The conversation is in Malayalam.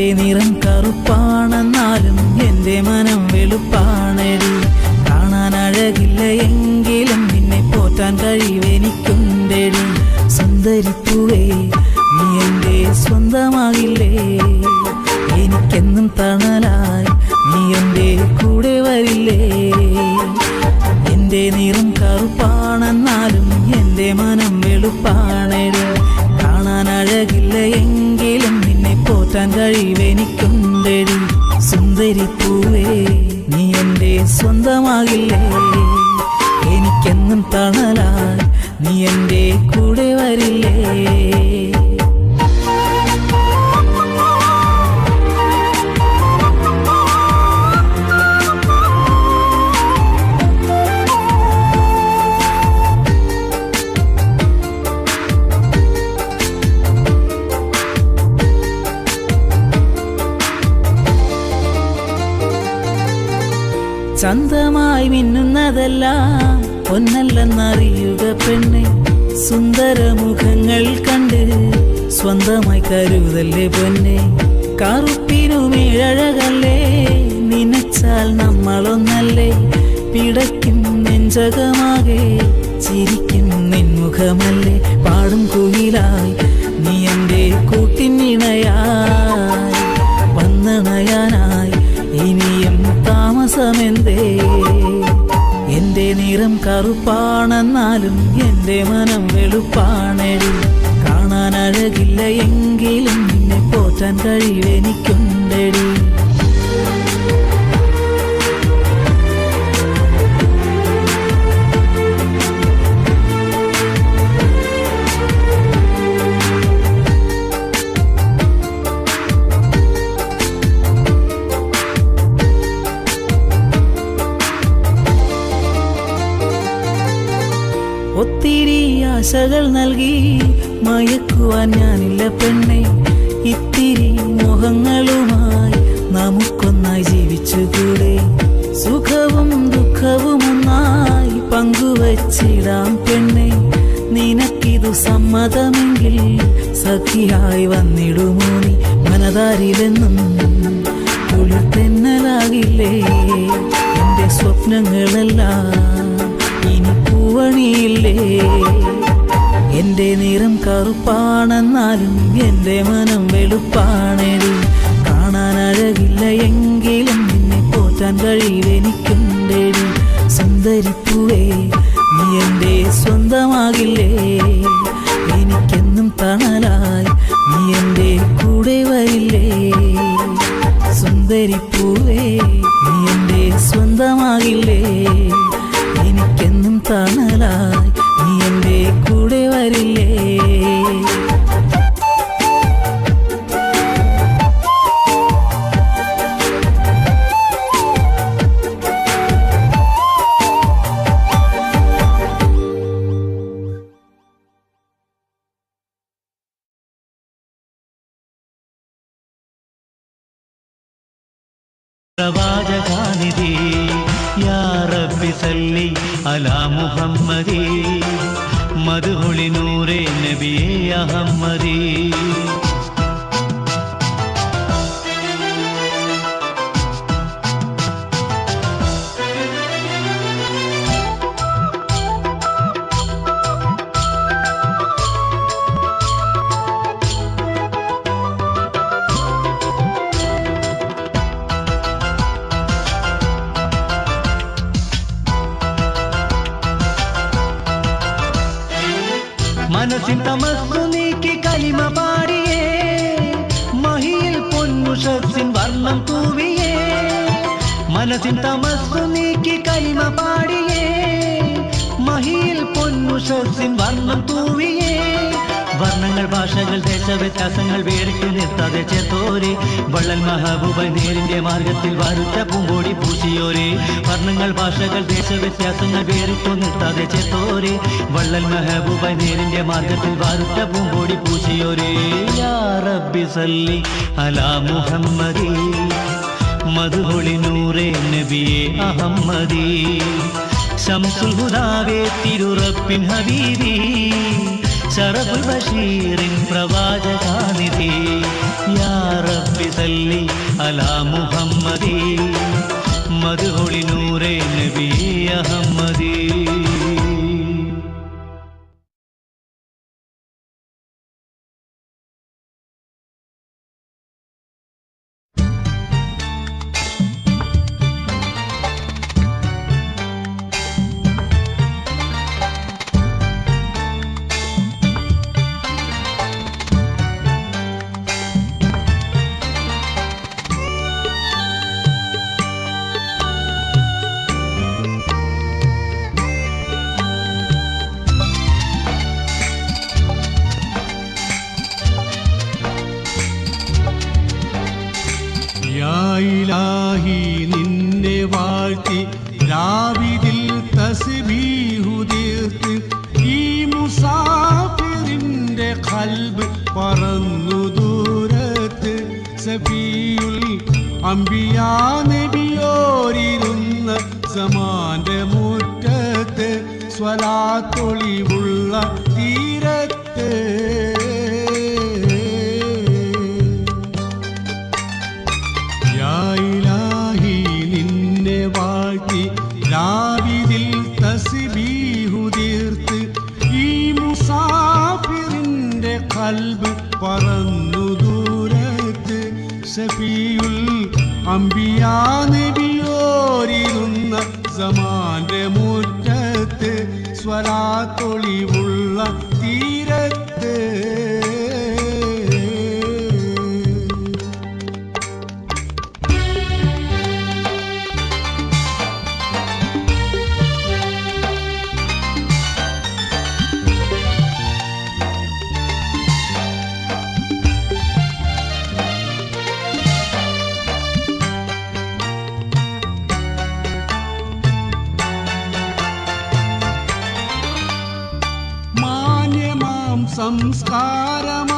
എൻ്റെ നിറം കറുപ്പാണെന്നാലും എൻ്റെ മനം വെളുപ്പാണെടി. കാണാൻ അഴകില്ല എങ്കിലും നിന്നെ പോറ്റാൻ കഴിവെനിക്കുണ്ടെടി. സുന്ദരിപ്പൂവേ നീ എൻ്റെ സ്വന്തമാകില്ലേ? എനിക്കെന്നും തണലായി നീ എൻ്റെ കൂടെ വരില്ലേ? എൻ്റെ നിറം കറുപ്പാണെന്നാലും എൻ്റെ മനം വെളുപ്പാണെടി. കാണാൻ അഴകില്ല എങ്കിലും നിന്നെ പോറ്റാൻ കഴിവെനിക്കുണ്ടെടി. സുന്ദരിപ്പൂവേ നീ എൻ്റെ സ്വന്തമാകില്ലേ? എനിക്കെന്നും തണലായി നീ എൻ്റെ കൂടെ വരില്ലേ? ചന്തമായി മിന്നുന്നതെല്ലാം പൊന്നല്ലെന്നറിയുക പെണ്ണെ. സുന്ദരമുഖങ്ങൾ കണ്ട് സ്വന്തമായി കരുതല്ലേ പൊന്നെ. കറുപ്പിനുമേഴഴകല്ലേ നനച്ചാൽ നമ്മളൊന്നല്ലേ. പിടയ്ക്കും നെഞ്ചകമാകെ ചിരിക്കും നിൻമുഖമല്ലേ. പാടും കുയിലായി നീ എൻ്റെ കൂട്ടിനിണയായി വന്നണയാനായി ഇനിയും താമസമെന്തേ? എൻ്റെ നിറം കറുപ്പാണെന്നാലും എൻ്റെ മനം വെളുപ്പാണെടി. കാണാൻ അഴകില്ല എങ്കിലും നിന്നെ പോറ്റാൻ കഴിവെനിക്കുണ്ടെടി. ഒത്തിരി ആശകൾ നൽകി മയക്കുവാൻ ഞാനില്ല പെണ്ണെ. ഇത്തിരി മോഹങ്ങളുമായി നമുക്കൊന്നായി ജീവിച്ചുകൂടെ? സുഖവും ദുഃഖവും ഒന്നായി പങ്കുവച്ചിടാം പെണ്ണെ. നിനക്കിതു സമ്മതമെങ്കിൽ സഖിയായി വന്നിടുമോ നീ? മനതാരിലെന്നും കുളിർത്തെന്നലാകില്ലേ എൻ്റെ സ്വപ്നങ്ങളെല്ലാം ഇനി പൂവണിയില്ലേ? എൻ്റെ നിറം കറുപ്പാണെന്നാലും എൻ്റെ മനം വെളുപ്പാണെടി. കാണാൻ അഴകില്ല എങ്കിലും നിന്നെ പോറ്റാൻ കഴിവെനിക്കുണ്ടെടി. സുന്ദരിപ്പൂവേ നീ എൻ്റെ സ്വന്തമാകില്ലേ? എനിക്കെന്നും തണലായി നീ എൻ്റെ കൂടെ വരില്ലേ? സുന്ദരിപ്പൂവേ നീ എൻ്റെ സ്വന്തമാകില്ലേ? എനിക്കെന്നും തണലായി നീ എൻ്റെ കൂടെ വരില്ലേ? പ്രവാചകാനിധി യാ റബ്ബി സല്ലി അലാ മുഹമ്മദി മദ്ഹുലി നൂറേ നബിയേ അഹമ്മദി. മനസ്സിൻ തമസ്സു നീക്കി കലിമ പാടിയേ മഹിയിൽ പൊന്നുഷസ്സിൻ വർണ്ണം തൂവിയേ. മനസ്സിൻ തമസ്സു നീക്കി കലിമ പാടിയേ മഹിയിൽ പൊന്നുഷസ്സിൻ വർണ്ണം തൂവിയേ. വർണ്ണങ്ങൾ ഭാഷകൾ ദേശവ്യത്യാസങ്ങൾ വേറിട്ട് നിർത്താതെ ചേർത്തോരെ. വള്ളൽ മഹബൂബ നേരിന്റെ മാർഗത്തിൽ വാരുറ്റ പൂങ്കോടി പൂശിയോരെ. വർണ്ണങ്ങൾ ഭാഷകൾ ദേശവ്യത്യാസങ്ങൾ വേറിട്ടു നിർത്താതെ ചേർത്തോരെ. വള്ളൽ മഹബൂബ നേരിന്റെ മാർഗത്തിൽ വാരുറ്റ പൂങ്കോടി പൂശിയോരെ. യാ റബ്ബി സല്ലി അലാ മുഹമ്മദി മദ്ഹുലി നൂറേ നബിയേ അഹമ്മദി. ശംസുൽ ഹുദാവേ തിരുറപ്പിൻ ഹബീബി ശറഫുൽ ബഷീറിൻ പ്രവാചകാനിധി യാ റബ്ബി സല്ലി അലാ മുഹമ്മദി മദ്ഹുലി നൂറേ നബി അഹമ്മദി. ഇലാഹി നിന്നെ വാഴ്ത്തി രാവിതിൽ തസ്ബീഹു തീർത്ത് ഈ മുസാഫിറിന്റെ ഖൽബ് പറന്നു ദൂരത്ത് സഫീഉൽ അംബിയാ നബിയോരിരുന്ന സമാന്റെ മുറ്റത്ത് സ്വലാത്തൊളിവുള്ള തീരത്ത് രാവിതിൽ തസ്ബീഹു തീർത്ത് ഈ മുസാഫിറിന്റെ ഖൽബ് പറന്നു ദൂരത്ത് ശഫീഉൽ അംബിയാ നബിയോരിരുന്ന സമാന്റെ മുറ്റത്ത് സ്വലാത്തൊളിവുള്ള തീരത്ത് സംസ്കാരം